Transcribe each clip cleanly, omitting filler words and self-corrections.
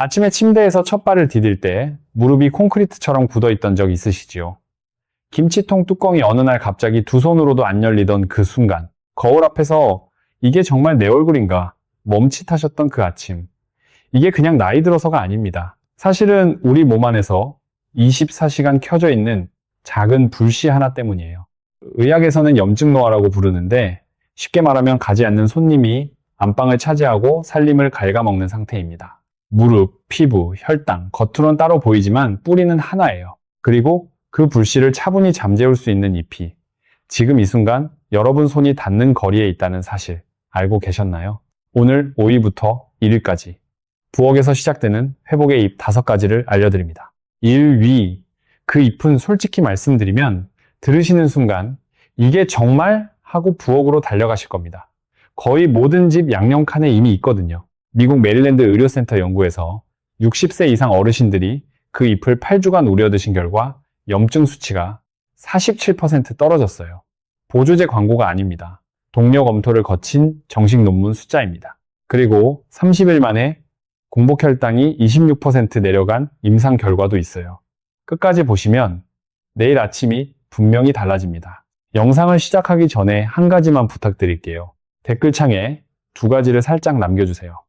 아침에 침대에서 첫 발을 디딜 때 무릎이 콘크리트처럼 굳어있던 적 있으시지요? 김치통 뚜껑이 어느 날 갑자기 두 손으로도 안 열리던 그 순간, 거울 앞에서 이게 정말 내 얼굴인가 멈칫하셨던 그 아침. 이게 그냥 나이 들어서가 아닙니다. 사실은 우리 몸 안에서 24시간 켜져 있는 작은 불씨 하나 때문이에요. 의학에서는 염증노화라고 부르는데 쉽게 말하면 가지 않는 손님이 안방을 차지하고 살림을 갉아먹는 상태입니다. 무릎, 피부, 혈당, 겉으론 따로 보이지만 뿌리는 하나예요. 그리고 그 불씨를 차분히 잠재울 수 있는 잎이 지금 이 순간 여러분 손이 닿는 거리에 있다는 사실 알고 계셨나요? 오늘 5위부터 1위까지 부엌에서 시작되는 회복의 잎 5가지를 알려드립니다. 1위, 그 잎은 솔직히 말씀드리면 들으시는 순간 이게 정말? 하고 부엌으로 달려가실 겁니다. 거의 모든 집 양념칸에 이미 있거든요. 미국 메릴랜드 의료센터 연구에서 60세 이상 어르신들이 그 잎을 8주간 우려 드신 결과 염증 수치가 47% 떨어졌어요. 보조제 광고가 아닙니다. 동료 검토를 거친 정식 논문 숫자입니다. 그리고 30일 만에 공복 혈당이 26% 내려간 임상 결과도 있어요. 끝까지 보시면 내일 아침이 분명히 달라집니다. 영상을 시작하기 전에 한 가지만 부탁드릴게요. 댓글창에 2가지를 살짝 남겨주세요.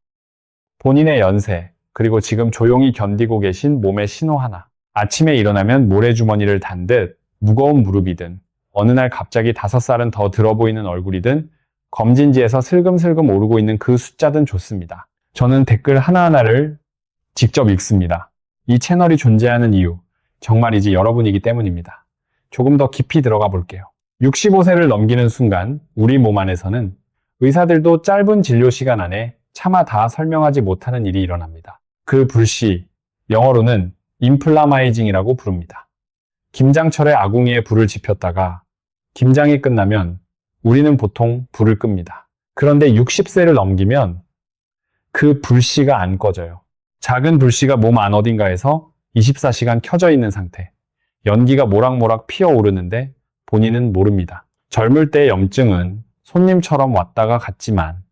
본인의 연세, 그리고 지금 조용히 견디고 계신 몸의 신호 하나. 아침에 일어나면 모래주머니를 단 듯 무거운 무릎이든 어느 날 갑자기 5살은 더 들어 보이는 얼굴이든 검진지에서 슬금슬금 오르고 있는 그 숫자든 좋습니다. 저는 댓글 하나하나를 직접 읽습니다. 이 채널이 존재하는 이유, 정말이지 여러분이기 때문입니다. 조금 더 깊이 들어가 볼게요. 65세를 넘기는 순간 우리 몸 안에서는 의사들도 짧은 진료 시간 안에 차마 다 설명하지 못하는 일이 일어납니다. 그 불씨, 영어로는 인플라마이징이라고 부릅니다. 김장철에 아궁이에 불을 지폈다가 김장이 끝나면 우리는 보통 불을 끕니다. 그런데 60세를 넘기면 그 불씨가 안 꺼져요. 작은 불씨가 몸 안 어딘가에서 24시간 켜져 있는 상태. 연기가 모락모락 피어오르는데 본인은 모릅니다. 젊을 때의 염증은 손님처럼 왔다가 갔지만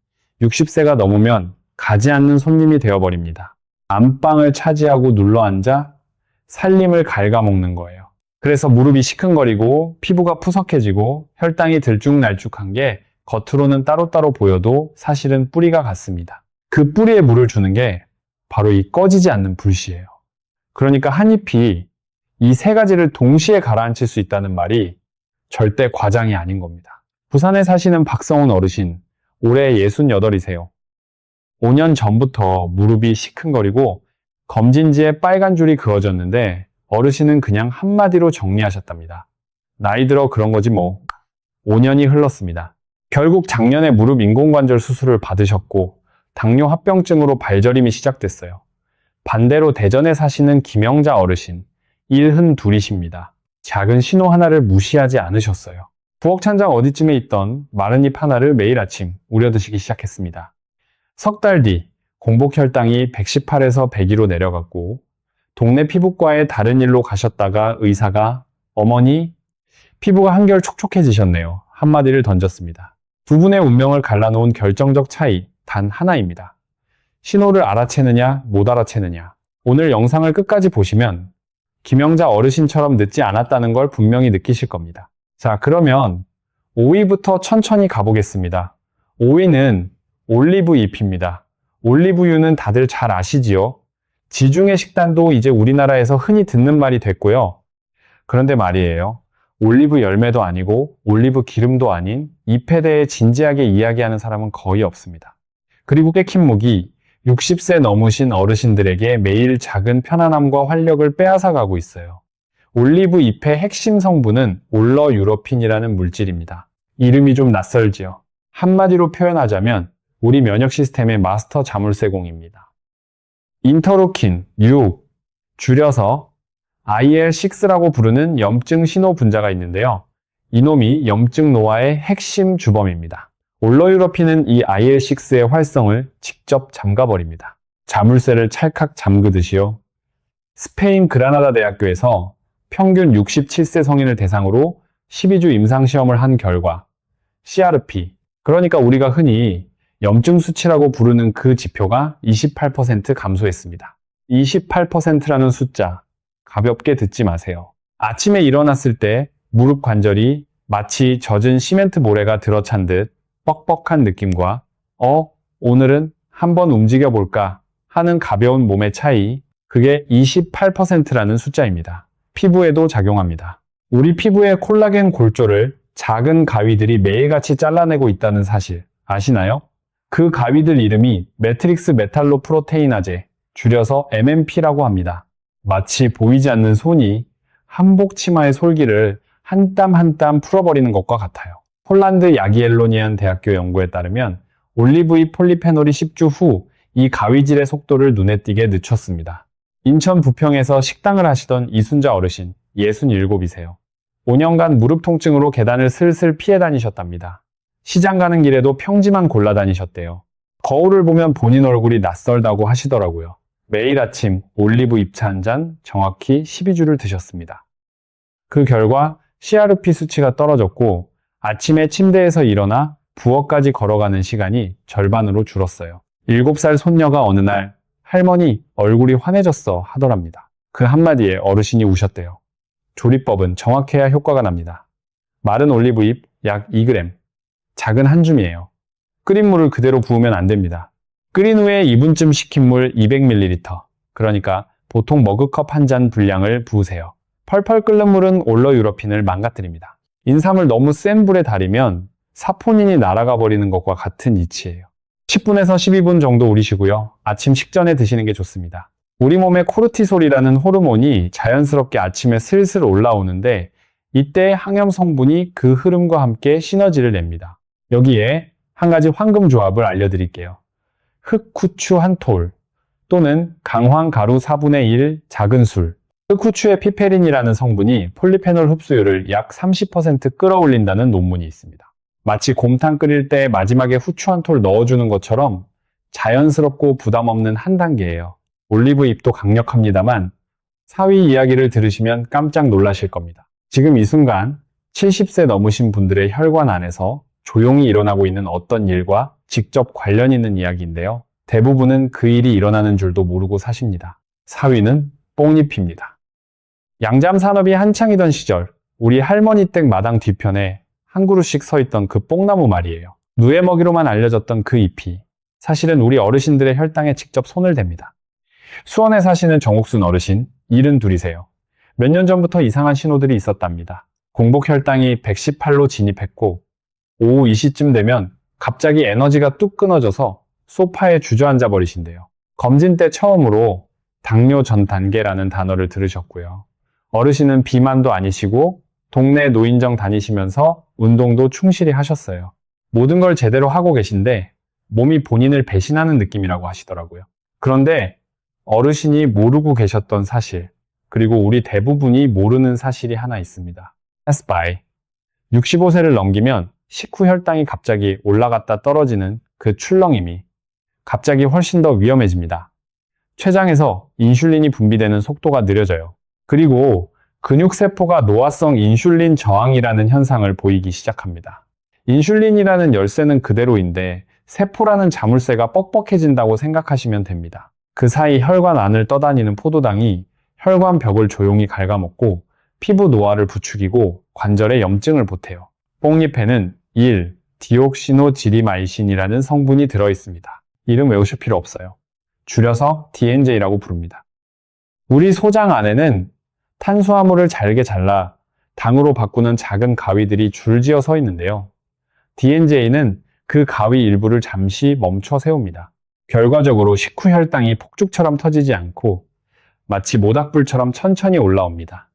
60세가 넘으면 가지 않는 손님이 되어버립니다. 안방을 차지하고 눌러앉아 살림을 갉아먹는 거예요. 그래서 무릎이 시큰거리고 피부가 푸석해지고 혈당이 들쭉날쭉한 게 겉으로는 따로따로 보여도 사실은 뿌리가 같습니다. 그 뿌리에 물을 주는 게 바로 이 꺼지지 않는 불씨예요. 그러니까 한 잎이 이 3가지를 동시에 가라앉힐 수 있다는 말이 절대 과장이 아닌 겁니다. 부산에 사시는 박성훈 어르신, 올해 68이세요. 5년 전부터 무릎이 시큰거리고 검진지에 빨간 줄이 그어졌는데 어르신은 그냥 한마디로 정리하셨답니다. 나이 들어 그런 거지 뭐. 5년이 흘렀습니다. 결국 작년에 무릎 인공관절 수술을 받으셨고 당뇨 합병증으로 발저림이 시작됐어요. 반대로 대전에 사시는 김영자 어르신, 72이십니다. 작은 신호 하나를 무시하지 않으셨어요. 부엌 찬장 어디쯤에 있던 마른 잎 하나를 매일 아침 우려드시기 시작했습니다. 석 달 뒤 공복 혈당이 118에서 102로 내려갔고 동네 피부과에 다른 일로 가셨다가 의사가 어머니 피부가 한결 촉촉해지셨네요. 한마디를 던졌습니다. 두 분의 운명을 갈라놓은 결정적 차이 단 하나입니다. 신호를 알아채느냐 못 알아채느냐. 오늘 영상을 끝까지 보시면 김영자 어르신처럼 늦지 않았다는 걸 분명히 느끼실 겁니다. 자, 그러면 5위부터 천천히 가보겠습니다. 5위는 올리브 잎입니다. 올리브유는 다들 잘 아시지요? 지중해 식단도 이제 우리나라에서 흔히 듣는 말이 됐고요. 그런데 말이에요. 올리브 열매도 아니고 올리브 기름도 아닌 잎에 대해 진지하게 이야기하는 사람은 거의 없습니다. 그리고 꽤 킨 목이 60세 넘으신 어르신들에게 매일 작은 편안함과 활력을 빼앗아가고 있어요. 올리브 잎의 핵심 성분은 올러유로핀이라는 물질입니다. 이름이 좀 낯설지요? 한마디로 표현하자면 우리 면역 시스템의 마스터 자물쇠공입니다. 인터루킨 6, 줄여서 IL6라고 부르는 염증 신호 분자가 있는데요. 이놈이 염증 노화의 핵심 주범입니다. 올러유로핀은 이 IL6의 활성을 직접 잠가버립니다. 자물쇠를 찰칵 잠그듯이요. 스페인 그라나다 대학교에서 평균 67세 성인을 대상으로 12주 임상시험을 한 결과 CRP, 그러니까 우리가 흔히 염증 수치라고 부르는 그 지표가 28% 감소했습니다. 28%라는 숫자, 가볍게 듣지 마세요. 아침에 일어났을 때 무릎 관절이 마치 젖은 시멘트 모래가 들어찬 듯 뻑뻑한 느낌과 오늘은 한번 움직여볼까 하는 가벼운 몸의 차이, 그게 28%라는 숫자입니다. 피부에도 작용합니다. 우리 피부의 콜라겐 골조를 작은 가위들이 매일같이 잘라내고 있다는 사실 아시나요? 그 가위들 이름이 매트릭스 메탈로 프로테이나제, 줄여서 MMP라고 합니다. 마치 보이지 않는 손이 한복 치마의 솔기를 한 땀 한 땀 풀어버리는 것과 같아요. 폴란드 야기엘로니안 대학교 연구에 따르면 올리브유 폴리페놀이 10주 후 이 가위질의 속도를 눈에 띄게 늦췄습니다. 인천 부평에서 식당을 하시던 이순자 어르신, 67이세요. 5년간 무릎 통증으로 계단을 슬슬 피해 다니셨답니다. 시장 가는 길에도 평지만 골라 다니셨대요. 거울을 보면 본인 얼굴이 낯설다고 하시더라고요. 매일 아침 올리브 잎차 한 잔 정확히 12주를 드셨습니다. 그 결과 CRP 수치가 떨어졌고 아침에 침대에서 일어나 부엌까지 걸어가는 시간이 절반으로 줄었어요. 7살 손녀가 어느 날 할머니 얼굴이 환해졌어 하더랍니다. 그 한마디에 어르신이 우셨대요. 조리법은 정확해야 효과가 납니다. 마른 올리브잎 약 2g, 작은 한 줌이에요. 끓인 물을 그대로 부으면 안 됩니다. 끓인 후에 2분쯤 식힌 물 200ml, 그러니까 보통 머그컵 한 잔 분량을 부으세요. 펄펄 끓는 물은 올러유러핀을 망가뜨립니다. 인삼을 너무 센 불에 달이면 사포닌이 날아가 버리는 것과 같은 이치예요. 10분에서 12분 정도 우리시고요. 아침 식전에 드시는 게 좋습니다. 우리 몸의 코르티솔이라는 호르몬이 자연스럽게 아침에 슬슬 올라오는데 이때 항염 성분이 그 흐름과 함께 시너지를 냅니다. 여기에 한 가지 황금 조합을 알려드릴게요. 흑후추 한 톨 또는 강황 가루 4분의 1 작은 술. 흑후추의 피페린이라는 성분이 폴리페놀 흡수율을 약 30% 끌어올린다는 논문이 있습니다. 마치 곰탕 끓일 때 마지막에 후추 한 톨 넣어주는 것처럼 자연스럽고 부담 없는 한 단계예요. 올리브 잎도 강력합니다만 사위 이야기를 들으시면 깜짝 놀라실 겁니다. 지금 이 순간 70세 넘으신 분들의 혈관 안에서 조용히 일어나고 있는 어떤 일과 직접 관련 있는 이야기인데요. 대부분은 그 일이 일어나는 줄도 모르고 사십니다. 사위는 뽕잎입니다. 양잠 산업이 한창이던 시절 우리 할머니 댁 마당 뒤편에 한 그루씩 서 있던 그 뽕나무 말이에요. 누에 먹이로만 알려졌던 그 잎이 사실은 우리 어르신들의 혈당에 직접 손을 댑니다. 수원에 사시는 정옥순 어르신 72이세요. 몇 년 전부터 이상한 신호들이 있었답니다. 공복 혈당이 118로 진입했고 오후 2시쯤 되면 갑자기 에너지가 뚝 끊어져서 소파에 주저앉아 버리신대요. 검진 때 처음으로 당뇨 전 단계라는 단어를 들으셨고요. 어르신은 비만도 아니시고 동네 노인정 다니시면서 운동도 충실히 하셨어요. 모든 걸 제대로 하고 계신데 몸이 본인을 배신하는 느낌이라고 하시더라고요. 그런데 어르신이 모르고 계셨던 사실, 그리고 우리 대부분이 모르는 사실이 하나 있습니다. pass by. 65세를 넘기면 식후 혈당이 갑자기 올라갔다 떨어지는 그 출렁임이 갑자기 훨씬 더 위험해집니다. 췌장에서 인슐린이 분비되는 속도가 느려져요. 그리고 근육세포가 노화성 인슐린 저항이라는 현상을 보이기 시작합니다. 인슐린이라는 열쇠는 그대로인데 세포라는 자물쇠가 뻑뻑해진다고 생각하시면 됩니다. 그 사이 혈관 안을 떠다니는 포도당이 혈관 벽을 조용히 갉아먹고 피부 노화를 부추기고 관절에 염증을 보태요. 뽕잎에는 1. 디옥시노지리마이신이라는 성분이 들어있습니다. 이름 외우실 필요 없어요. 줄여서 DNJ라고 부릅니다. 우리 소장 안에는 탄수화물을 잘게 잘라 당으로 바꾸는 작은 가위들이 줄지어 서 있는데요. DNJ는 그 가위 일부를 잠시 멈춰 세웁니다. 결과적으로 식후 혈당이 폭죽처럼 터지지 않고 마치 모닥불처럼 천천히 올라옵니다.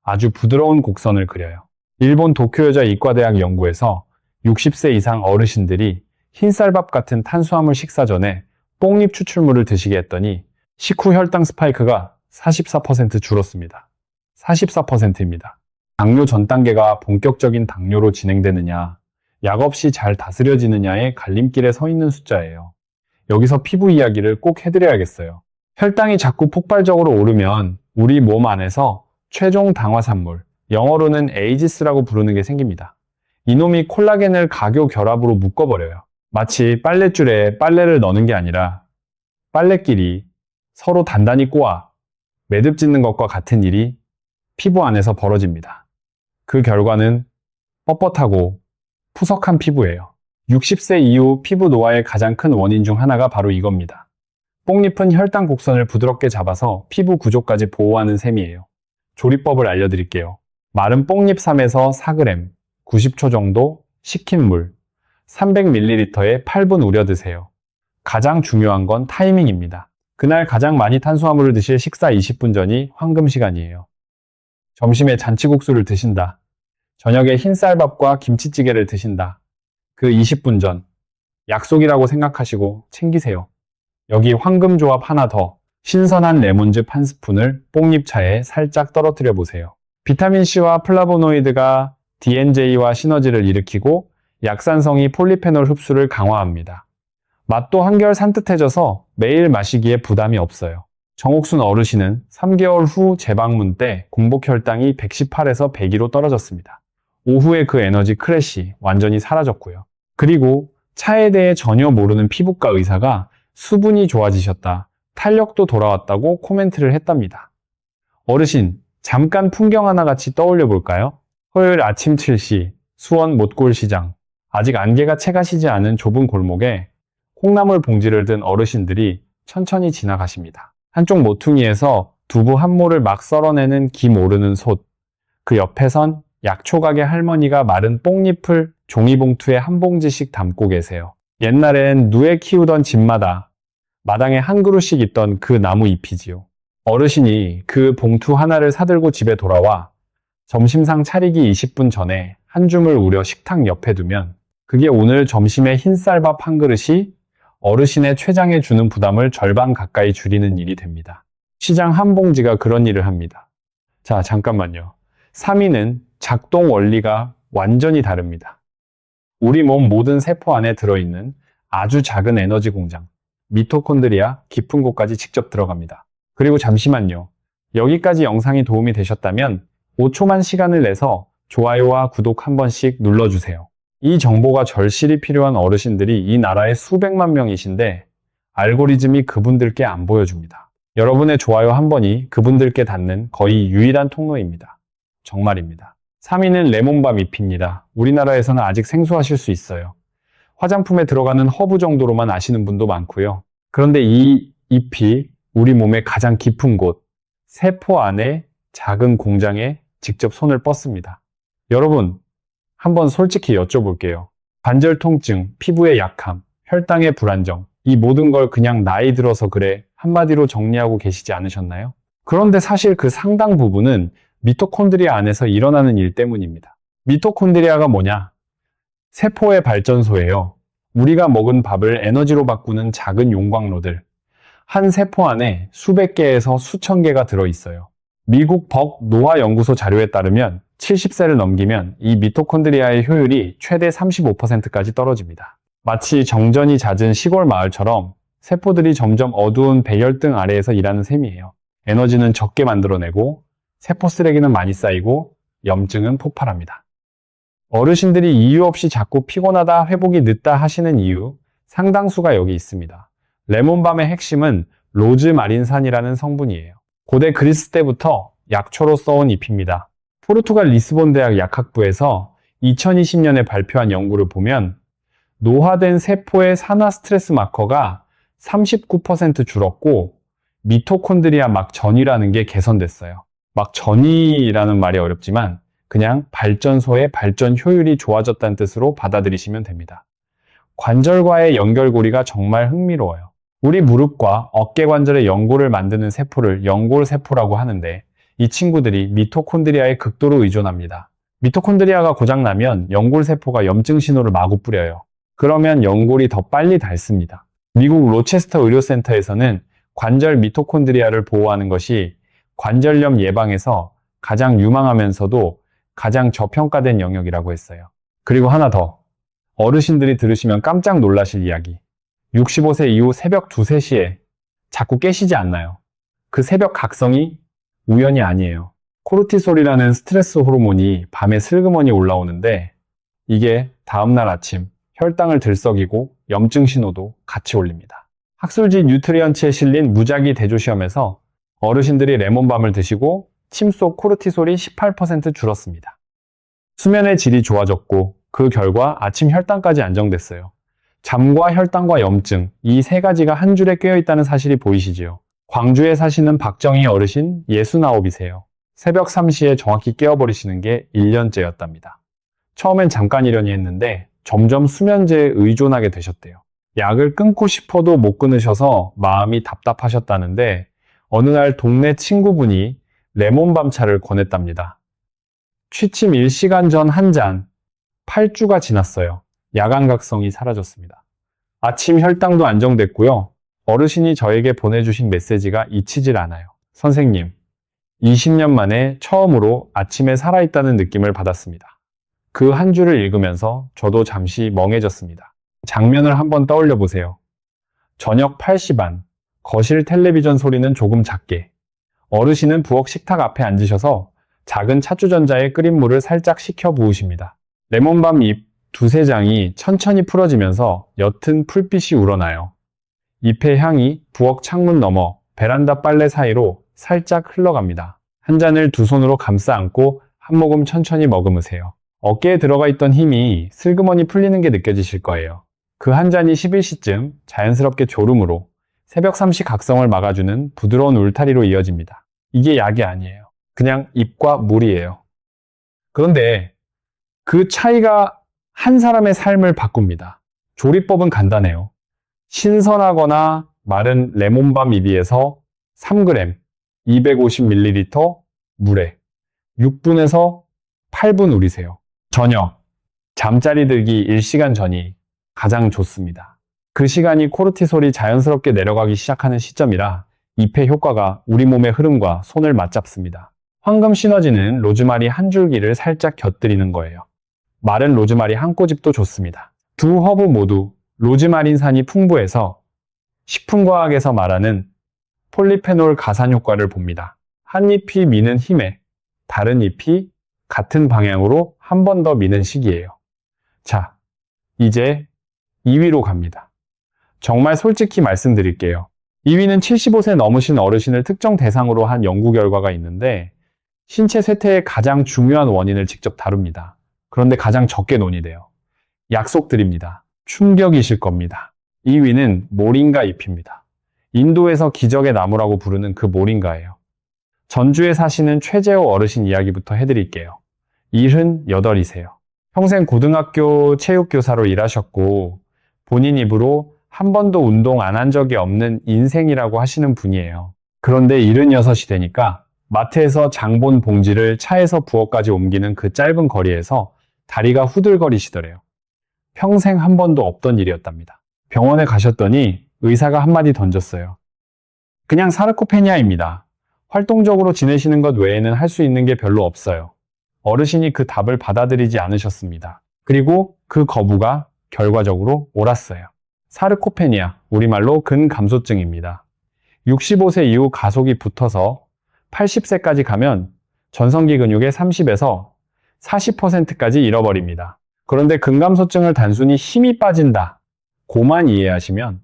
아주 부드러운 곡선을 그려요. 일본 도쿄여자 이과대학 연구에서 60세 이상 어르신들이 흰쌀밥 같은 탄수화물 식사 전에 뽕잎 추출물을 드시게 했더니 식후 혈당 스파이크가 44% 줄었습니다. 44%입니다. 당뇨 전 단계가 본격적인 당뇨로 진행되느냐, 약 없이 잘 다스려지느냐의 갈림길에 서 있는 숫자예요. 여기서 피부 이야기를 꼭 해드려야겠어요. 혈당이 자꾸 폭발적으로 오르면 우리 몸 안에서 최종 당화산물, 영어로는 에이지스라고 부르는 게 생깁니다. 이놈이 콜라겐을 각교 결합으로 묶어버려요. 마치 빨랫줄에 빨래를 넣는 게 아니라 빨랫길이 서로 단단히 꼬아 매듭 짓는 것과 같은 일이 피부 안에서 벌어집니다. 그 결과는 뻣뻣하고 푸석한 피부예요. 60세 이후 피부 노화의 가장 큰 원인 중 하나가 바로 이겁니다. 뽕잎은 혈당 곡선을 부드럽게 잡아서 피부 구조까지 보호하는 셈이에요. 조리법을 알려드릴게요. 마른 뽕잎 3에서 4g, 90초 정도 식힌 물, 300ml에 8분 우려 드세요. 가장 중요한 건 타이밍입니다. 그날 가장 많이 탄수화물을 드실 식사 20분 전이 황금 시간이에요. 점심에 잔치국수를 드신다. 저녁에 흰쌀밥과 김치찌개를 드신다. 그 20분 전, 약속이라고 생각하시고 챙기세요. 여기 황금 조합 하나 더, 신선한 레몬즙 한 스푼을 뽕잎차에 살짝 떨어뜨려 보세요. 비타민C와 플라보노이드가 DNJ와 시너지를 일으키고 약산성이 폴리페놀 흡수를 강화합니다. 맛도 한결 산뜻해져서 매일 마시기에 부담이 없어요. 정옥순 어르신은 3개월 후 재방문 때 공복 혈당이 118에서 102로 떨어졌습니다. 오후에 그 에너지 크래시 완전히 사라졌고요. 그리고 차에 대해 전혀 모르는 피부과 의사가 수분이 좋아지셨다, 탄력도 돌아왔다고 코멘트를 했답니다. 어르신, 잠깐 풍경 하나 같이 떠올려 볼까요? 토요일 아침 7시 수원 못골시장. 아직 안개가 채가시지 않은 좁은 골목에 콩나물 봉지를 든 어르신들이 천천히 지나가십니다. 한쪽 모퉁이에서 두부 한 모를 막 썰어내는 김 오르는 솥. 그 옆에선 약초가게 할머니가 마른 뽕잎을 종이봉투에 한 봉지씩 담고 계세요. 옛날엔 누에 키우던 집마다 마당에 한 그루씩 있던 그 나무 잎이지요. 어르신이 그 봉투 하나를 사들고 집에 돌아와 점심상 차리기 20분 전에 한 줌을 우려 식탁 옆에 두면 그게 오늘 점심에 흰쌀밥 한 그릇이 어르신의 췌장에 주는 부담을 절반 가까이 줄이는 일이 됩니다. 시장 한 봉지가 그런 일을 합니다. 자, 잠깐만요. 3위는 작동 원리가 완전히 다릅니다. 우리 몸 모든 세포 안에 들어있는 아주 작은 에너지 공장, 미토콘드리아 깊은 곳까지 직접 들어갑니다. 그리고 잠시만요. 여기까지 영상이 도움이 되셨다면 5초만 시간을 내서 좋아요와 구독 한 번씩 눌러주세요. 이 정보가 절실히 필요한 어르신들이 이 나라에 수백만 명이신데 알고리즘이 그분들께 안 보여줍니다. 여러분의 좋아요 한 번이 그분들께 닿는 거의 유일한 통로입니다. 정말입니다. 3위는 레몬밤 잎입니다. 우리나라에서는 아직 생소하실 수 있어요. 화장품에 들어가는 허브 정도로만 아시는 분도 많고요. 그런데 이 잎이 우리 몸의 가장 깊은 곳, 세포 안에 작은 공장에 직접 손을 뻗습니다. 여러분, 한번 솔직히 여쭤볼게요. 관절 통증, 피부의 약함, 혈당의 불안정, 이 모든 걸 그냥 나이 들어서 그래 한마디로 정리하고 계시지 않으셨나요? 그런데 사실 그 상당 부분은 미토콘드리아 안에서 일어나는 일 때문입니다. 미토콘드리아가 뭐냐? 세포의 발전소예요. 우리가 먹은 밥을 에너지로 바꾸는 작은 용광로들. 한 세포 안에 수백 개에서 수천 개가 들어있어요. 미국 벅 노화연구소 자료에 따르면 70세를 넘기면 이 미토콘드리아의 효율이 최대 35%까지 떨어집니다. 마치 정전이 잦은 시골 마을처럼 세포들이 점점 어두운 백열등 아래에서 일하는 셈이에요. 에너지는 적게 만들어내고 세포 쓰레기는 많이 쌓이고 염증은 폭발합니다. 어르신들이 이유 없이 자꾸 피곤하다, 회복이 늦다 하시는 이유 상당수가 여기 있습니다. 레몬밤의 핵심은 로즈마린산이라는 성분이에요. 고대 그리스 때부터 약초로 써온 잎입니다. 포르투갈 리스본 대학 약학부에서 2020년에 발표한 연구를 보면 노화된 세포의 산화 스트레스 마커가 39% 줄었고 미토콘드리아 막 전이라는 게 개선됐어요. 막 전이라는 말이 어렵지만 그냥 발전소의 발전 효율이 좋아졌다는 뜻으로 받아들이시면 됩니다. 관절과의 연결고리가 정말 흥미로워요. 우리 무릎과 어깨 관절의 연골을 만드는 세포를 연골세포라고 하는데 이 친구들이 미토콘드리아에 극도로 의존합니다. 미토콘드리아가 고장나면 연골세포가 염증 신호를 마구 뿌려요. 그러면 연골이 더 빨리 닳습니다. 미국 로체스터 의료센터에서는 관절 미토콘드리아를 보호하는 것이 관절염 예방에서 가장 유망하면서도 가장 저평가된 영역이라고 했어요. 그리고 하나 더. 어르신들이 들으시면 깜짝 놀라실 이야기. 65세 이후 새벽 2, 3시에 자꾸 깨시지 않나요? 그 새벽 각성이 우연이 아니에요. 코르티솔이라는 스트레스 호르몬이 밤에 슬그머니 올라오는데 이게 다음날 아침 혈당을 들썩이고 염증 신호도 같이 올립니다. 학술지 뉴트리언츠에 실린 무작위 대조 시험에서 어르신들이 레몬밤을 드시고 침 속 코르티솔이 18% 줄었습니다. 수면의 질이 좋아졌고 그 결과 아침 혈당까지 안정됐어요. 잠과 혈당과 염증, 이 세 가지가 한 줄에 꿰어 있다는 사실이 보이시지요? 광주에 사시는 박정희 어르신 69이세요. 새벽 3시에 정확히 깨어버리시는 게 1년째였답니다. 처음엔 잠깐이려니 했는데 점점 수면제에 의존하게 되셨대요. 약을 끊고 싶어도 못 끊으셔서 마음이 답답하셨다는데 어느 날 동네 친구분이 레몬밤차를 권했답니다. 취침 1시간 전 한 잔, 8주가 지났어요. 야간각성이 사라졌습니다. 아침 혈당도 안정됐고요. 어르신이 저에게 보내주신 메시지가 잊히질 않아요. 선생님, 20년 만에 처음으로 아침에 살아있다는 느낌을 받았습니다. 그 한 줄을 읽으면서 저도 잠시 멍해졌습니다. 장면을 한번 떠올려 보세요. 저녁 8시 반, 거실 텔레비전 소리는 조금 작게. 어르신은 부엌 식탁 앞에 앉으셔서 작은 차주전자에 끓인 물을 살짝 식혀 부으십니다. 레몬밤 잎 두세 장이 천천히 풀어지면서 옅은 풀빛이 우러나요. 잎의 향이 부엌 창문 너머 베란다 빨래 사이로 살짝 흘러갑니다. 한 잔을 두 손으로 감싸 안고 한 모금 천천히 머금으세요. 어깨에 들어가 있던 힘이 슬그머니 풀리는 게 느껴지실 거예요. 그 한 잔이 11시쯤 자연스럽게 졸음으로 새벽 3시 각성을 막아주는 부드러운 울타리로 이어집니다. 이게 약이 아니에요. 그냥 잎과 물이에요. 그런데 그 차이가 한 사람의 삶을 바꿉니다. 조리법은 간단해요. 신선하거나 마른 레몬밤 잎위에서 3g, 250ml 물에 6분에서 8분 우리세요. 저녁, 잠자리 들기 1시간 전이 가장 좋습니다. 그 시간이 코르티솔이 자연스럽게 내려가기 시작하는 시점이라 잎의 효과가 우리 몸의 흐름과 손을 맞잡습니다. 황금 시너지는 로즈마리 한 줄기를 살짝 곁들이는 거예요. 마른 로즈마리 한 꼬집도 좋습니다. 두 허브 모두 로즈마린산이 풍부해서 식품과학에서 말하는 폴리페놀 가산 효과를 봅니다. 한 잎이 미는 힘에 다른 잎이 같은 방향으로 한 번 더 미는 시기예요. 자, 이제 2위로 갑니다. 정말 솔직히 말씀드릴게요. 2위는 75세 넘으신 어르신을 특정 대상으로 한 연구 결과가 있는데 신체 쇠퇴의 가장 중요한 원인을 직접 다룹니다. 그런데 가장 적게 논의돼요. 약속드립니다. 충격이실 겁니다. 2위는 모링가 잎입니다. 인도에서 기적의 나무라고 부르는 그 모링가예요. 전주에 사시는 최재호 어르신 이야기부터 해드릴게요. 78이세요. 평생 고등학교 체육교사로 일하셨고 본인 입으로 한 번도 운동 안 한 적이 없는 인생이라고 하시는 분이에요. 그런데 76이 되니까 마트에서 장본 봉지를 차에서 부엌까지 옮기는 그 짧은 거리에서 다리가 후들거리시더래요. 평생 한 번도 없던 일이었답니다. 병원에 가셨더니 의사가 한마디 던졌어요. 그냥 사르코페니아입니다. 활동적으로 지내시는 것 외에는 할 수 있는 게 별로 없어요. 어르신이 그 답을 받아들이지 않으셨습니다. 그리고 그 거부가 결과적으로 옳았어요. 사르코페니아, 우리말로 근감소증입니다. 65세 이후 가속이 붙어서 80세까지 가면 전성기 근육의 30에서 40%까지 잃어버립니다. 그런데 근감소증을 단순히 힘이 빠진다, 고만 이해하시면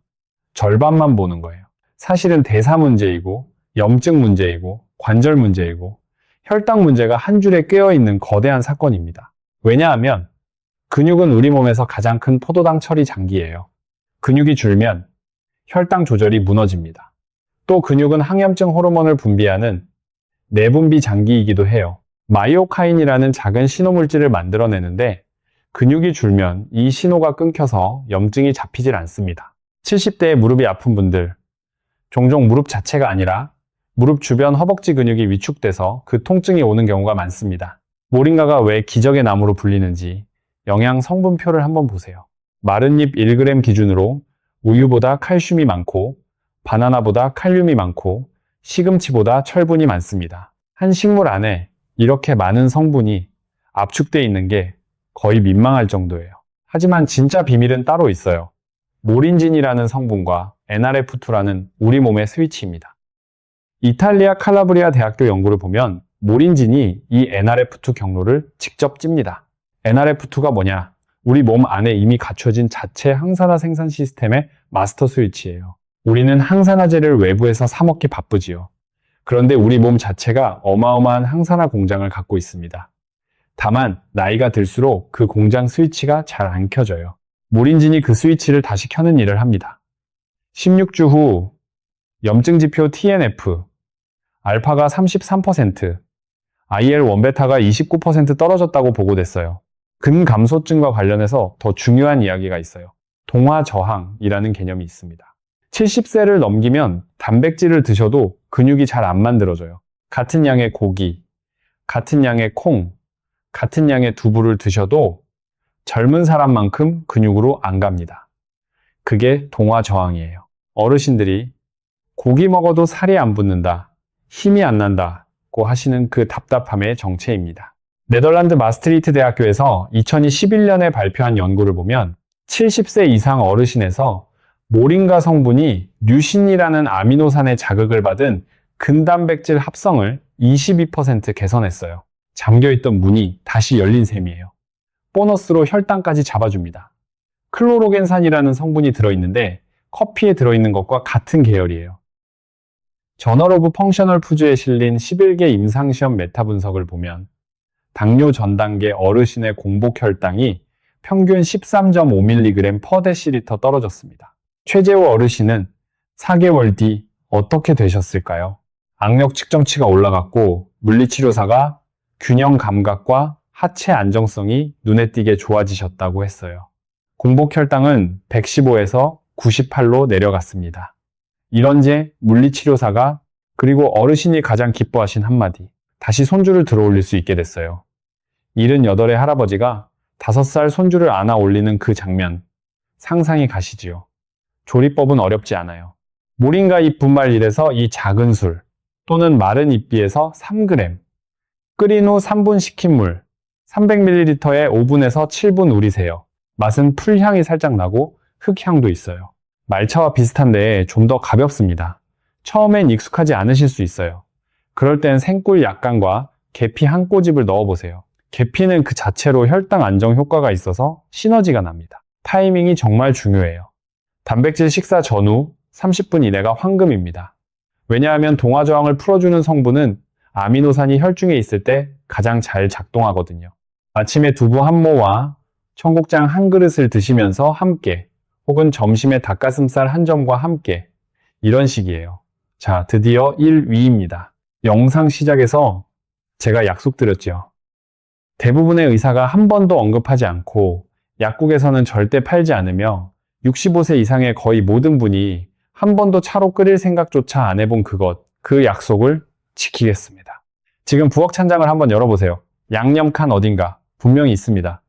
절반만 보는 거예요. 사실은 대사 문제이고 염증 문제이고 관절 문제이고 혈당 문제가 한 줄에 꿰어있는 거대한 사건입니다. 왜냐하면 근육은 우리 몸에서 가장 큰 포도당 처리 장기예요. 근육이 줄면 혈당 조절이 무너집니다. 또 근육은 항염증 호르몬을 분비하는 내분비 장기이기도 해요. 마이오카인이라는 작은 신호물질을 만들어내는데 근육이 줄면 이 신호가 끊겨서 염증이 잡히질 않습니다. 70대에 무릎이 아픈 분들, 종종 무릎 자체가 아니라 무릎 주변 허벅지 근육이 위축돼서 그 통증이 오는 경우가 많습니다. 모링가가 왜 기적의 나무로 불리는지 영양 성분표를 한번 보세요. 마른 잎 1g 기준으로 우유보다 칼슘이 많고 바나나보다 칼륨이 많고 시금치보다 철분이 많습니다. 한 식물 안에 이렇게 많은 성분이 압축되어 있는 게 거의 민망할 정도예요. 하지만 진짜 비밀은 따로 있어요. 모린진이라는 성분과 NRF2라는 우리 몸의 스위치입니다. 이탈리아 칼라브리아 대학교 연구를 보면 모린진이 이 NRF2 경로를 직접 찝니다. NRF2가 뭐냐? 우리 몸 안에 이미 갖춰진 자체 항산화 생산 시스템의 마스터 스위치예요. 우리는 항산화제를 외부에서 사 먹기 바쁘지요. 그런데 우리 몸 자체가 어마어마한 항산화 공장을 갖고 있습니다. 다만 나이가 들수록 그 공장 스위치가 잘 안 켜져요. 물인진이 그 스위치를 다시 켜는 일을 합니다. 16주 후 염증 지표 TNF, 알파가 33%, IL-1베타가 29% 떨어졌다고 보고됐어요. 근감소증과 관련해서 더 중요한 이야기가 있어요. 동화 저항이라는 개념이 있습니다. 70세를 넘기면 단백질을 드셔도 근육이 잘 안 만들어져요. 같은 양의 고기, 같은 양의 콩, 같은 양의 두부를 드셔도 젊은 사람만큼 근육으로 안 갑니다. 그게 동화 저항이에요. 어르신들이 고기 먹어도 살이 안 붙는다, 힘이 안 난다고 하시는 그 답답함의 정체입니다. 네덜란드 마스트리히트 대학교에서 2011년에 발표한 연구를 보면 70세 이상 어르신에서 모링가 성분이 류신이라는 아미노산의 자극을 받은 근단백질 합성을 22% 개선했어요. 잠겨있던 문이 다시 열린 셈이에요. 보너스로 혈당까지 잡아줍니다. 클로로겐산이라는 성분이 들어있는데 커피에 들어있는 것과 같은 계열이에요. 저널 오브 펑셔널 푸드에 실린 11개 임상시험 메타 분석을 보면 당뇨 전 단계 어르신의 공복 혈당이 평균 13.5mg/dL 떨어졌습니다. 최재호 어르신은 4개월 뒤 어떻게 되셨을까요? 악력 측정치가 올라갔고 물리치료사가 균형 감각과 하체 안정성이 눈에 띄게 좋아지셨다고 했어요. 공복 혈당은 115에서 98로 내려갔습니다. 이런제 물리치료사가 그리고 어르신이 가장 기뻐하신 한마디, 다시 손주를 들어올릴 수 있게 됐어요. 78의 할아버지가 5살 손주를 안아 올리는 그 장면, 상상이 가시지요. 조리법은 어렵지 않아요. 모링가 잎 분말일에서 이 작은 술 또는 마른 잎비에서 3g, 끓인 후 3분 식힌 물 300ml에 5분에서 7분 우리세요. 맛은 풀향이 살짝 나고 흙향도 있어요. 말차와 비슷한데 좀 더 가볍습니다. 처음엔 익숙하지 않으실 수 있어요. 그럴 땐 생꿀 약간과 계피 한 꼬집을 넣어보세요. 계피는 그 자체로 혈당 안정 효과가 있어서 시너지가 납니다. 타이밍이 정말 중요해요. 단백질 식사 전후 30분 이내가 황금입니다. 왜냐하면 동화저항을 풀어주는 성분은 아미노산이 혈중에 있을 때 가장 잘 작동하거든요. 아침에 두부 한 모와 청국장 한 그릇을 드시면서 함께, 혹은 점심에 닭가슴살 한 점과 함께, 이런 식이에요. 자, 드디어 1위입니다. 영상 시작에서 제가 약속드렸죠. 대부분의 의사가 한 번도 언급하지 않고 약국에서는 절대 팔지 않으며 65세 이상의 거의 모든 분이 한 번도 차로 끓일 생각조차 안 해본 그 약속을 지키겠습니다. 지금 부엌 찬장을 한번 열어보세요. 양념 칸 어딘가 분명히 있습니다.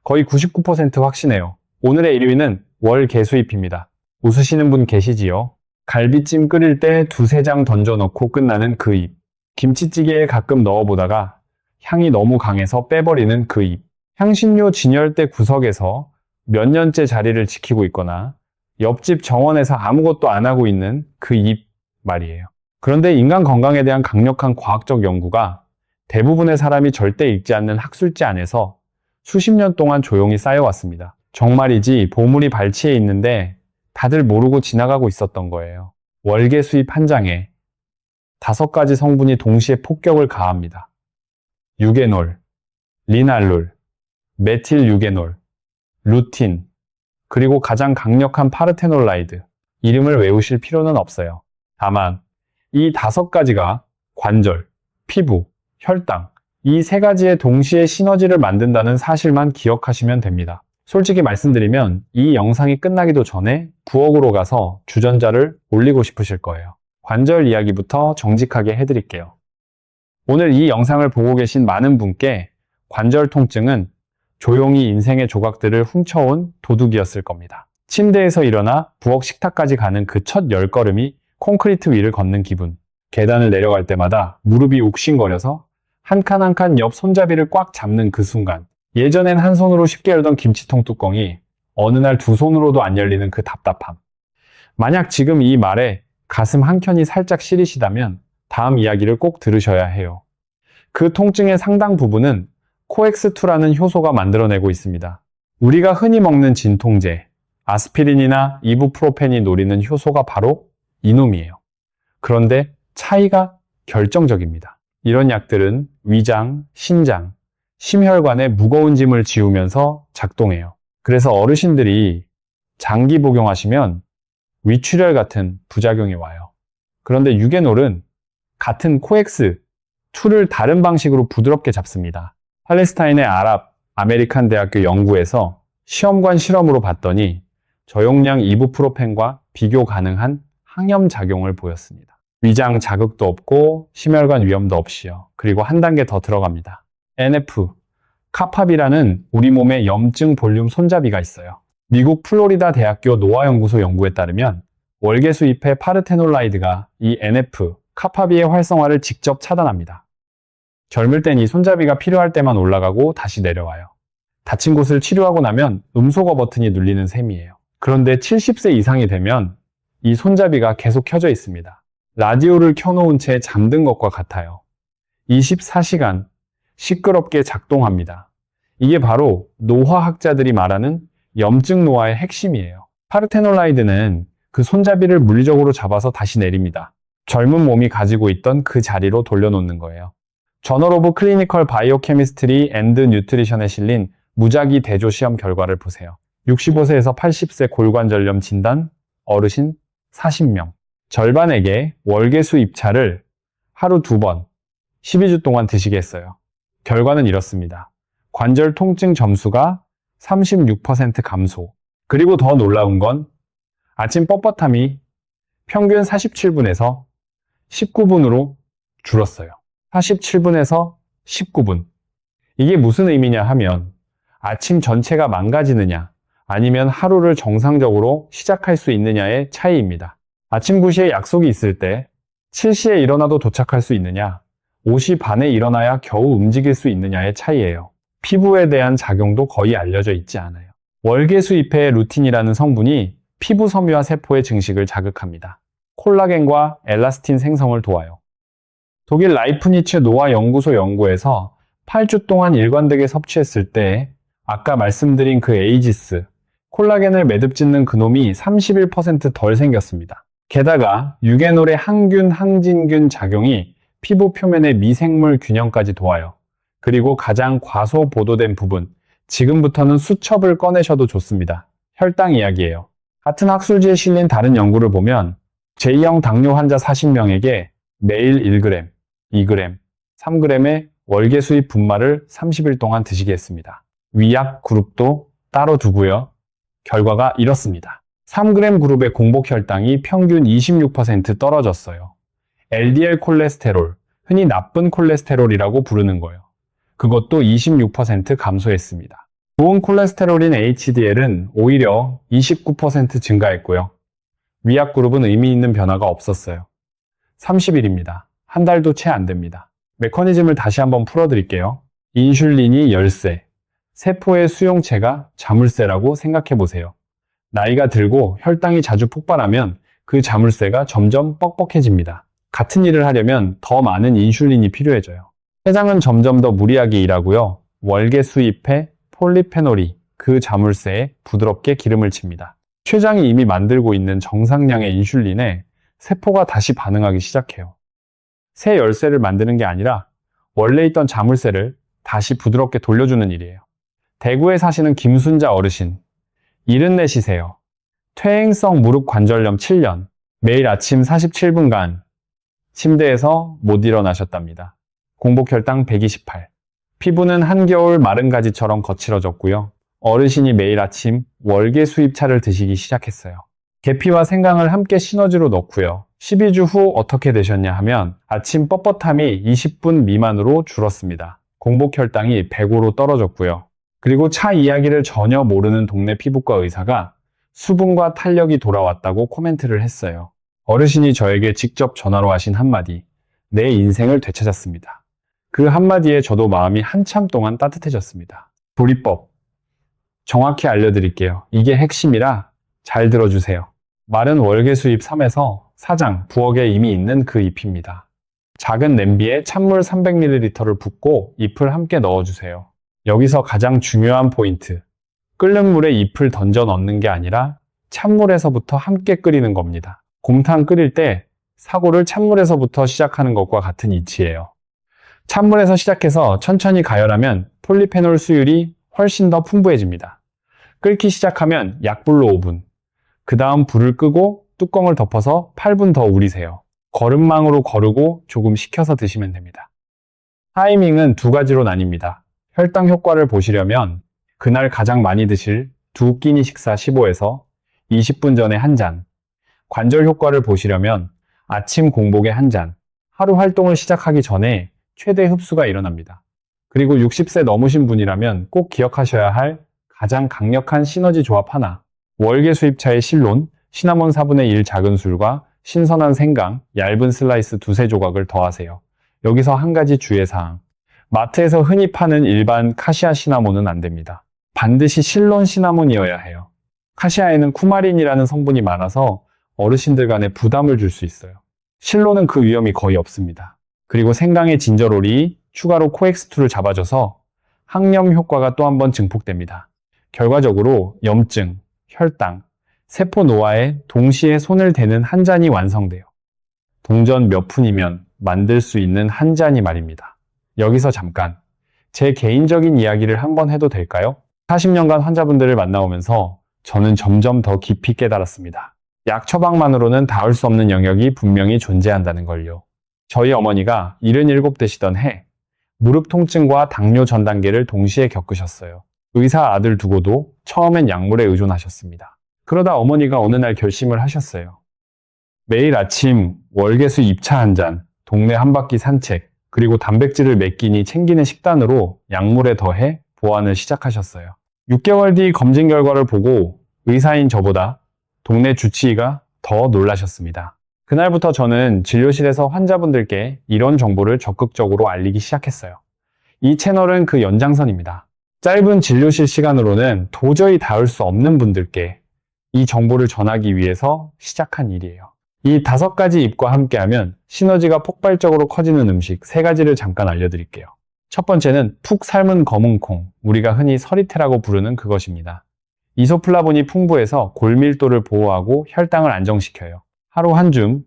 거의 99% 확신해요. 오늘의 1위는 월계수잎입니다. 웃으시는 분 계시지요? 갈비찜 끓일 때 2-3장 던져놓고 끝나는 그 잎. 김치찌개에 가끔 넣어보다가 향이 너무 강해서 빼버리는 그 잎. 향신료 진열대 구석에서 몇 년째 자리를 지키고 있거나 옆집 정원에서 아무것도 안 하고 있는 그 잎 말이에요. 그런데 인간 건강에 대한 강력한 과학적 연구가 대부분의 사람이 절대 읽지 않는 학술지 안에서 수십 년 동안 조용히 쌓여왔습니다. 정말이지 보물이 발치해 있는데 다들 모르고 지나가고 있었던 거예요. 월계수잎 한 장에 5가지 성분이 동시에 폭격을 가합니다. 유게놀, 리날룰, 메틸 유게놀, 루틴, 그리고 가장 강력한 파르테놀라이드. 이름을 외우실 필요는 없어요. 다만 이 5가지가 관절, 피부, 혈당, 이 3가지의 동시에 시너지를 만든다는 사실만 기억하시면 됩니다. 솔직히 말씀드리면 이 영상이 끝나기도 전에 부엌으로 가서 주전자를 올리고 싶으실 거예요. 관절 이야기부터 정직하게 해드릴게요. 오늘 이 영상을 보고 계신 많은 분께 관절 통증은 조용히 인생의 조각들을 훔쳐온 도둑이었을 겁니다. 침대에서 일어나 부엌 식탁까지 가는 그 첫 10걸음이 콘크리트 위를 걷는 기분. 계단을 내려갈 때마다 무릎이 욱신거려서 한 칸 한 칸 옆 손잡이를 꽉 잡는 그 순간. 예전엔 한 손으로 쉽게 열던 김치통 뚜껑이 어느 날 2손으로도 안 열리는 그 답답함. 만약 지금 이 말에 가슴 한켠이 살짝 시리시다면 다음 이야기를 꼭 들으셔야 해요. 그 통증의 상당 부분은 코엑스2라는 효소가 만들어내고 있습니다. 우리가 흔히 먹는 진통제, 아스피린이나 이부프로펜이 노리는 효소가 바로 이놈이에요. 그런데 차이가 결정적입니다. 이런 약들은 위장, 신장, 심혈관에 무거운 짐을 지우면서 작동해요. 그래서 어르신들이 장기 복용하시면 위출혈 같은 부작용이 와요. 그런데 유게놀은 같은 코엑스2를 다른 방식으로 부드럽게 잡습니다. 팔레스타인의 아메리칸 대학교 연구에서 시험관 실험으로 봤더니 저용량 이부프로펜과 비교 가능한 항염 작용을 보였습니다. 위장 자극도 없고 심혈관 위험도 없이요. 그리고 한 단계 더 들어갑니다. NF, 카팝이라는 우리 몸의 염증 볼륨 손잡이가 있어요. 미국 플로리다 대학교 노화연구소 연구에 따르면 월계수 잎의 파르테놀라이드가 이 NF, 카파비의 활성화를 직접 차단합니다. 젊을 땐 이 손잡이가 필요할 때만 올라가고 다시 내려와요. 다친 곳을 치료하고 나면 음소거 버튼이 눌리는 셈이에요. 그런데 70세 이상이 되면 이 손잡이가 계속 켜져 있습니다. 라디오를 켜놓은 채 잠든 것과 같아요. 24시간 시끄럽게 작동합니다. 이게 바로 노화학자들이 말하는 염증 노화의 핵심이에요. 파르테놀라이드는 그 손잡이를 물리적으로 잡아서 다시 내립니다. 젊은 몸이 가지고 있던 그 자리로 돌려놓는 거예요. 저널 오브 클리니컬 바이오케미스트리 앤드 뉴트리션에 실린 무작위 대조 시험 결과를 보세요. 65세에서 80세 골관절염 진단 어르신 40명. 절반에게 월계수 잎차를 하루 2번 12주 동안 드시게 했어요. 결과는 이렇습니다. 관절 통증 점수가 36% 감소. 그리고 더 놀라운 건 아침 뻣뻣함이 평균 47분에서 19분으로 줄었어요. 47분에서 19분. 이게 무슨 의미냐 하면 아침 전체가 망가지느냐 아니면 하루를 정상적으로 시작할 수 있느냐의 차이입니다. 아침 9시에 약속이 있을 때 7시에 일어나도 도착할 수 있느냐 5시 반에 일어나야 겨우 움직일 수 있느냐의 차이예요. 피부에 대한 작용도 거의 알려져 있지 않아요. 월계수 잎의 루틴이라는 성분이 피부 섬유화 세포의 증식을 자극합니다. 콜라겐과 엘라스틴 생성을 도와요. 독일 라이프니츠 노화연구소 연구에서 8주 동안 일관되게 섭취했을 때 아까 말씀드린 그 에이지스, 콜라겐을 매듭짓는 그놈이 31% 덜 생겼습니다. 게다가 유게놀의 항균, 항진균 작용이 피부 표면의 미생물 균형까지 도와요. 그리고 가장 과소 보도된 부분, 지금부터는 수첩을 꺼내셔도 좋습니다. 혈당 이야기예요. 같은 학술지에 실린 다른 연구를 보면 제2형 당뇨 환자 40명에게 매일 1g, 2g, 3g의 월계수잎 분말을 30일 동안 드시게 했습니다. 위약 그룹도 따로 두고요. 결과가 이렇습니다. 3g 그룹의 공복 혈당이 평균 26% 떨어졌어요. LDL 콜레스테롤, 흔히 나쁜 콜레스테롤이라고 부르는 거예요. 그것도 26% 감소했습니다. 좋은 콜레스테롤인 HDL은 오히려 29% 증가했고요. 위약 그룹은 의미 있는 변화가 없었어요. 30일입니다. 한 달도 채 안 됩니다. 메커니즘을 다시 한번 풀어드릴게요. 인슐린이 열쇠, 세포의 수용체가 자물쇠라고 생각해 보세요. 나이가 들고 혈당이 자주 폭발하면 그 자물쇠가 점점 뻑뻑해집니다. 같은 일을 하려면 더 많은 인슐린이 필요해져요. 췌장은 점점 더 무리하게 일하고요. 월계수잎의 폴리페놀이 그 자물쇠에 부드럽게 기름을 칩니다. 췌장이 이미 만들고 있는 정상량의 인슐린에 세포가 다시 반응하기 시작해요. 새 열쇠를 만드는 게 아니라 원래 있던 자물쇠를 다시 부드럽게 돌려주는 일이에요. 대구에 사시는 김순자 어르신, 74시세요. 퇴행성 무릎 관절염 7년, 매일 아침 47분간 침대에서 못 일어나셨답니다. 공복 혈당 128. 피부는 한겨울 마른 가지처럼 거칠어졌고요. 어르신이 매일 아침 월계수잎차를 드시기 시작했어요. 계피와 생강을 함께 시너지로 넣고요. 12주 후 어떻게 되셨냐 하면 아침 뻣뻣함이 20분 미만으로 줄었습니다. 공복 혈당이 105로 떨어졌고요. 그리고 차 이야기를 전혀 모르는 동네 피부과 의사가 수분과 탄력이 돌아왔다고 코멘트를 했어요. 어르신이 저에게 직접 전화로 하신 한마디, 내 인생을 되찾았습니다. 그 한마디에 저도 마음이 한참 동안 따뜻해졌습니다. 조리법 정확히 알려드릴게요. 이게 핵심이라 잘 들어주세요. 마른 월계수잎 3에서 4장, 부엌에 이미 있는 그 잎입니다. 작은 냄비에 찬물 300ml를 붓고 잎을 함께 넣어주세요. 여기서 가장 중요한 포인트, 끓는 물에 잎을 던져 넣는 게 아니라 찬물에서부터 함께 끓이는 겁니다. 곰탕 끓일 때 사고를 찬물에서부터 시작하는 것과 같은 이치예요. 찬물에서 시작해서 천천히 가열하면 폴리페놀 수율이 훨씬 더 풍부해집니다. 끓기 시작하면 약불로 5분, 그 다음 불을 끄고 뚜껑을 덮어서 8분 더 우리세요. 거름망으로 거르고 조금 식혀서 드시면 됩니다. 타이밍은 두 가지로 나뉩니다. 혈당 효과를 보시려면 그날 가장 많이 드실 두 끼니 식사 15에서 20분 전에 한 잔, 관절 효과를 보시려면 아침 공복에 한 잔, 하루 활동을 시작하기 전에 최대 흡수가 일어납니다. 그리고 60세 넘으신 분이라면 꼭 기억하셔야 할 가장 강력한 시너지 조합 하나, 월계 수입차의 실론, 시나몬 4분의 1 작은 술과 신선한 생강, 얇은 슬라이스 두세 조각을 더하세요. 여기서 한 가지 주의사항. 마트에서 흔히 파는 일반 카시아 시나몬은 안 됩니다. 반드시 실론 시나몬이어야 해요. 카시아에는 쿠마린이라는 성분이 많아서 어르신들 간에 부담을 줄 수 있어요. 실론은 그 위험이 거의 없습니다. 그리고 생강의 진저롤이 추가로 코엑스2를 잡아줘서 항염 효과가 또 한 번 증폭됩니다. 결과적으로 염증, 혈당, 세포 노화에 동시에 손을 대는 한 잔이 완성돼요. 동전 몇 푼이면 만들 수 있는 한 잔이 말입니다. 여기서 잠깐 제 개인적인 이야기를 한번 해도 될까요? 40년간 환자분들을 만나오면서 저는 점점 더 깊이 깨달았습니다. 약 처방만으로는 닿을 수 없는 영역이 분명히 존재한다는 걸요. 저희 어머니가 77 되시던 해 무릎 통증과 당뇨 전 단계를 동시에 겪으셨어요. 의사 아들 두고도 처음엔 약물에 의존하셨습니다. 그러다 어머니가 어느 날 결심을 하셨어요. 매일 아침 월계수 입차 한 잔, 동네 한 바퀴 산책, 그리고 단백질을 몇 끼니 챙기는 식단으로 약물에 더해 보완을 시작하셨어요. 6개월 뒤 검진 결과를 보고 의사인 저보다 동네 주치의가 더 놀라셨습니다. 그날부터 저는 진료실에서 환자분들께 이런 정보를 적극적으로 알리기 시작했어요. 이 채널은 그 연장선입니다. 짧은 진료실 시간으로는 도저히 닿을 수 없는 분들께 이 정보를 전하기 위해서 시작한 일이에요. 이 5가지 잎과 함께하면 시너지가 폭발적으로 커지는 음식 3가지를 잠깐 알려드릴게요. 첫 번째는 푹 삶은 검은 콩, 우리가 흔히 서리태라고 부르는 그것입니다. 이소플라본이 풍부해서 골밀도를 보호하고 혈당을 안정시켜요. 하루 한 줌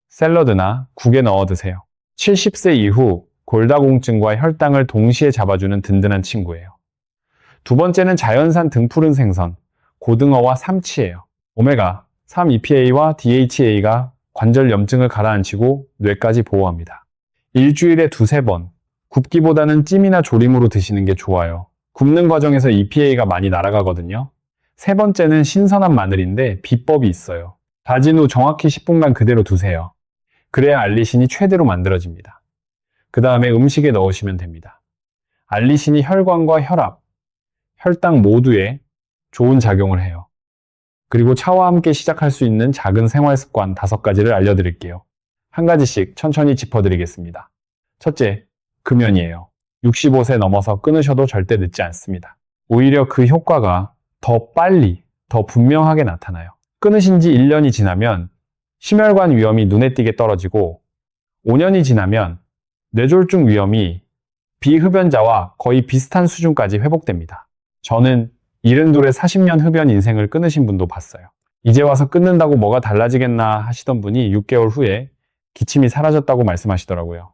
샐러드나 국에 넣어 드세요. 70세 이후 골다공증과 혈당을 동시에 잡아주는 든든한 친구예요. 두 번째는 자연산 등푸른 생선, 고등어와 삼치예요. 오메가 3 EPA와 DHA가 관절 염증을 가라앉히고 뇌까지 보호합니다. 일주일에 2-3번, 굽기보다는 찜이나 조림으로 드시는 게 좋아요. 굽는 과정에서 EPA가 많이 날아가거든요. 세 번째는 신선한 마늘인데 비법이 있어요. 다진 후 정확히 10분간 그대로 두세요. 그래야 알리신이 최대로 만들어집니다. 그 다음에 음식에 넣으시면 됩니다. 알리신이 혈관과 혈압, 혈당 모두에 좋은 작용을 해요. 그리고 차와 함께 시작할 수 있는 작은 생활 습관 5가지를 알려드릴게요. 한 가지씩 천천히 짚어드리겠습니다. 첫째, 금연이에요. 65세 넘어서 끊으셔도 절대 늦지 않습니다. 오히려 그 효과가 더 빨리, 더 분명하게 나타나요. 끊으신 지 1년이 지나면 심혈관 위험이 눈에 띄게 떨어지고 5년이 지나면 뇌졸중 위험이 비흡연자와 거의 비슷한 수준까지 회복됩니다. 저는 72에 40년 흡연 인생을 끊으신 분도 봤어요. 이제 와서 끊는다고 뭐가 달라지겠나 하시던 분이 6개월 후에 기침이 사라졌다고 말씀하시더라고요.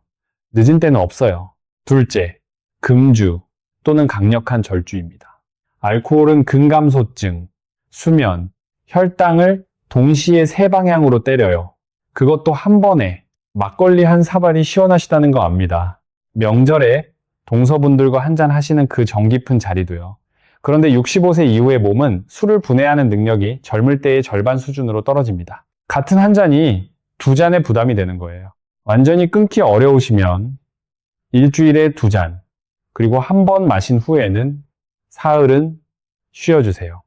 늦은 때는 없어요. 둘째, 금주 또는 강력한 절주입니다. 알코올은 근감소증, 수면, 혈당을 동시에 3방향으로 때려요. 그것도 한 번에. 막걸리 한 사발이 시원하시다는 거 압니다. 명절에 동서분들과 한잔 하시는 그 정 깊은 자리도요. 그런데 65세 이후의 몸은 술을 분해하는 능력이 젊을 때의 절반 수준으로 떨어집니다. 같은 한 잔이 2잔의 부담이 되는 거예요. 완전히 끊기 어려우시면 일주일에 2잔, 그리고 한 번 마신 후에는 사흘은 쉬어주세요.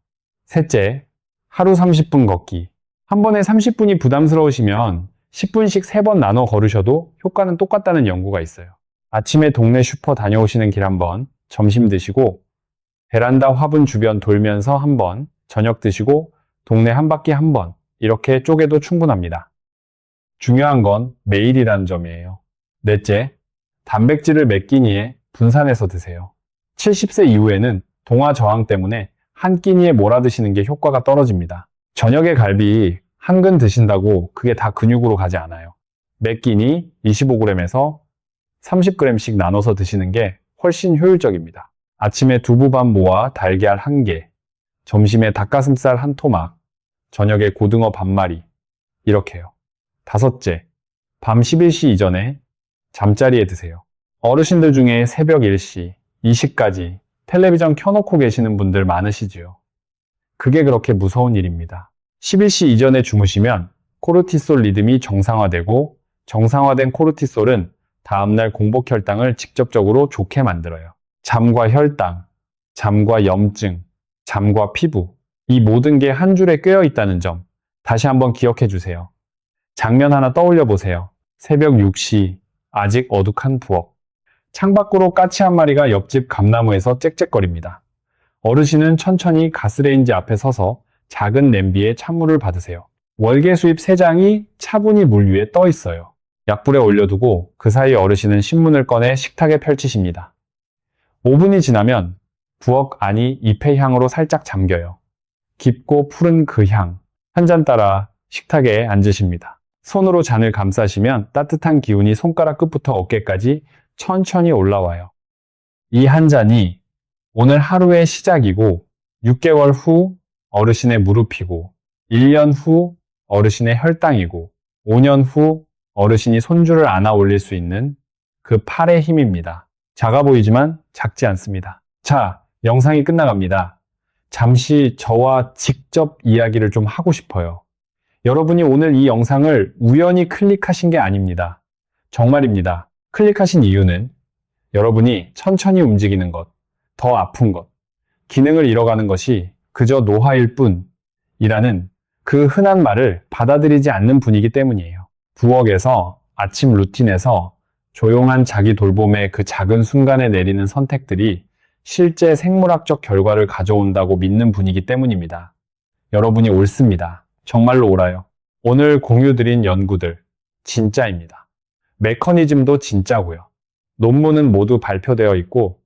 셋째, 하루 30분 걷기. 한 번에 30분이 부담스러우시면 10분씩 3번 나눠 걸으셔도 효과는 똑같다는 연구가 있어요. 아침에 동네 슈퍼 다녀오시는 길 한번, 점심 드시고 베란다 화분 주변 돌면서 한번, 저녁 드시고 동네 한 바퀴 한번, 이렇게 쪼개도 충분합니다. 중요한 건 매일이라는 점이에요. 넷째, 단백질을 몇 끼니에 분산해서 드세요. 70세 이후에는 동화 저항 때문에 한 끼니에 몰아드시는 게 효과가 떨어집니다. 저녁에 갈비 한 근 드신다고 그게 다 근육으로 가지 않아요. 몇 끼니 25g에서 30g씩 나눠서 드시는 게 훨씬 효율적입니다. 아침에 두부밥 모아 달걀 1개, 점심에 닭가슴살 1토막, 저녁에 고등어 반마리, 이렇게요. 다섯째, 밤 11시 이전에 잠자리에 드세요. 어르신들 중에 새벽 1시, 2시까지 텔레비전 켜놓고 계시는 분들 많으시지요. 그게 그렇게 무서운 일입니다. 11시 이전에 주무시면 코르티솔 리듬이 정상화되고 정상화된 코르티솔은 다음날 공복 혈당을 직접적으로 좋게 만들어요. 잠과 혈당, 잠과 염증, 잠과 피부, 이 모든 게 한 줄에 꿰어 있다는 점 다시 한번 기억해 주세요. 장면 하나 떠올려 보세요. 새벽 6시, 아직 어둑한 부엌. 창밖으로 까치 한 마리가 옆집 감나무에서 짹짹거립니다. 어르신은 천천히 가스레인지 앞에 서서 작은 냄비에 찬물을 받으세요. 월계 수잎 3장이 차분히 물 위에 떠 있어요. 약불에 올려두고 그 사이 어르신은 신문을 꺼내 식탁에 펼치십니다. 5분이 지나면 부엌 안이 잎의 향으로 살짝 잠겨요. 깊고 푸른 그 향, 한 잔 따라 식탁에 앉으십니다. 손으로 잔을 감싸시면 따뜻한 기운이 손가락 끝부터 어깨까지 천천히 올라와요. 이 한 잔이 오늘 하루의 시작이고 6개월 후 어르신의 무릎이고 1년 후 어르신의 혈당이고 5년 후 어르신이 손주를 안아 올릴 수 있는 그 팔의 힘입니다. 작아 보이지만 작지 않습니다. 자, 영상이 끝나갑니다. 잠시 저와 직접 이야기를 좀 하고 싶어요. 여러분이 오늘 이 영상을 우연히 클릭하신 게 아닙니다. 정말입니다. 클릭하신 이유는 여러분이 천천히 움직이는 것, 더 아픈 것, 기능을 잃어가는 것이 그저 노화일 뿐이라는 그 흔한 말을 받아들이지 않는 분이기 때문이에요. 부엌에서, 아침 루틴에서 조용한 자기 돌봄의 그 작은 순간에 내리는 선택들이 실제 생물학적 결과를 가져온다고 믿는 분이기 때문입니다. 여러분이 옳습니다. 정말로 옳아요. 오늘 공유드린 연구들 진짜입니다. 메커니즘도 진짜고요. 논문은 모두 발표되어 있고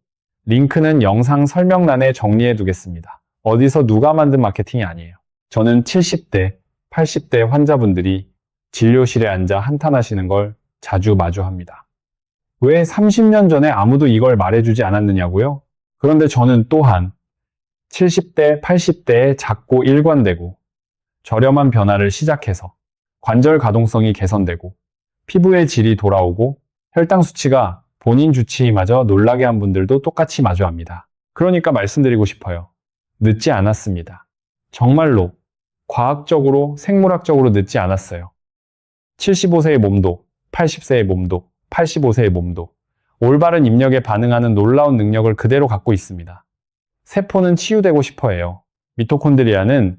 링크는 영상 설명란에 정리해 두겠습니다. 어디서 누가 만든 마케팅이 아니에요. 저는 70대, 80대 환자분들이 진료실에 앉아 한탄하시는 걸 자주 마주합니다. 왜 30년 전에 아무도 이걸 말해주지 않았느냐고요? 그런데 저는 또한 70대, 80대에 작고 일관되고 저렴한 변화를 시작해서 관절 가동성이 개선되고 피부의 질이 돌아오고 혈당 수치가 본인 주치의마저 놀라게 한 분들도 똑같이 마주합니다. 그러니까 말씀드리고 싶어요. 늦지 않았습니다. 정말로 과학적으로 생물학적으로 늦지 않았어요. 75세의 몸도 80세의 몸도 85세의 몸도 올바른 입력에 반응하는 놀라운 능력을 그대로 갖고 있습니다. 세포는 치유되고 싶어 해요. 미토콘드리아는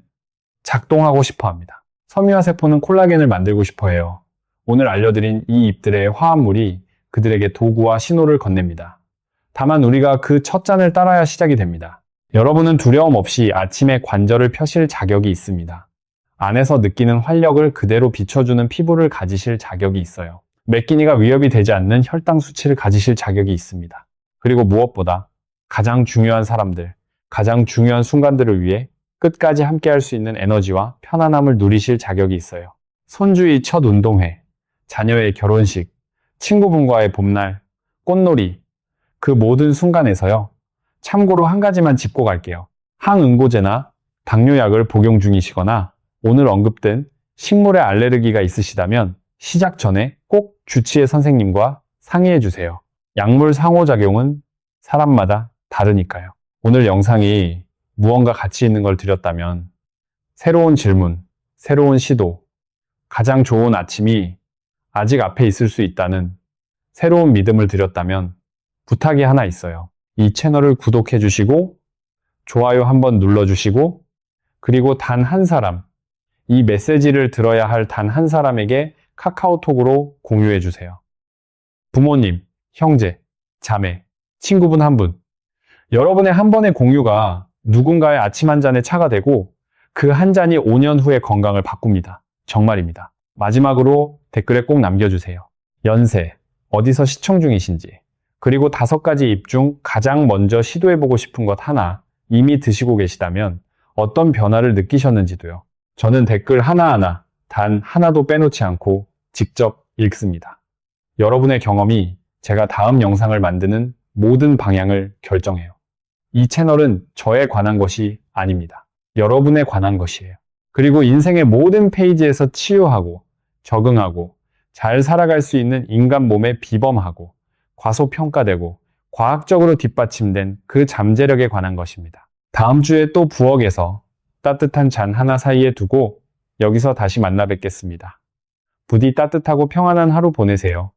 작동하고 싶어 합니다. 섬유화 세포는 콜라겐을 만들고 싶어 해요. 오늘 알려드린 이 잎들의 화합물이 그들에게 도구와 신호를 건넵니다. 다만 우리가 그 첫 잔을 따라야 시작이 됩니다. 여러분은 두려움 없이 아침에 관절을 펴실 자격이 있습니다. 안에서 느끼는 활력을 그대로 비춰주는 피부를 가지실 자격이 있어요. 몇 끼니가 위협이 되지 않는 혈당 수치를 가지실 자격이 있습니다. 그리고 무엇보다 가장 중요한 사람들, 가장 중요한 순간들을 위해 끝까지 함께할 수 있는 에너지와 편안함을 누리실 자격이 있어요. 손주의 첫 운동회, 자녀의 결혼식, 친구분과의 봄날, 꽃놀이, 그 모든 순간에서요. 참고로 한 가지만 짚고 갈게요. 항응고제나 당뇨약을 복용 중이시거나 오늘 언급된 식물에 알레르기가 있으시다면 시작 전에 꼭 주치의 선생님과 상의해 주세요. 약물 상호작용은 사람마다 다르니까요. 오늘 영상이 무언가 가치 있는 걸 드렸다면 새로운 질문, 새로운 시도, 가장 좋은 아침이 아직 앞에 있을 수 있다는 새로운 믿음을 드렸다면 부탁이 하나 있어요. 이 채널을 구독해 주시고 좋아요 한번 눌러주시고 그리고 단 한 사람, 이 메시지를 들어야 할 단 한 사람에게 카카오톡으로 공유해 주세요. 부모님, 형제, 자매, 친구분 한 분. 여러분의 한 번의 공유가 누군가의 아침 한 잔의 차가 되고 그 한 잔이 5년 후의 건강을 바꿉니다. 정말입니다. 마지막으로 댓글에 꼭 남겨주세요. 연세, 어디서 시청 중이신지, 그리고 5가지 잎 중 가장 먼저 시도해보고 싶은 것 하나 이미 드시고 계시다면 어떤 변화를 느끼셨는지도요. 저는 댓글 하나하나, 단 하나도 빼놓지 않고 직접 읽습니다. 여러분의 경험이 제가 다음 영상을 만드는 모든 방향을 결정해요. 이 채널은 저에 관한 것이 아닙니다. 여러분에 관한 것이에요. 그리고 인생의 모든 페이지에서 치유하고 적응하고 잘 살아갈 수 있는 인간 몸에 비범하고 과소평가되고 과학적으로 뒷받침된 그 잠재력에 관한 것입니다. 다음 주에 또 부엌에서 따뜻한 잔 하나 사이에 두고 여기서 다시 만나 뵙겠습니다. 부디 따뜻하고 평안한 하루 보내세요.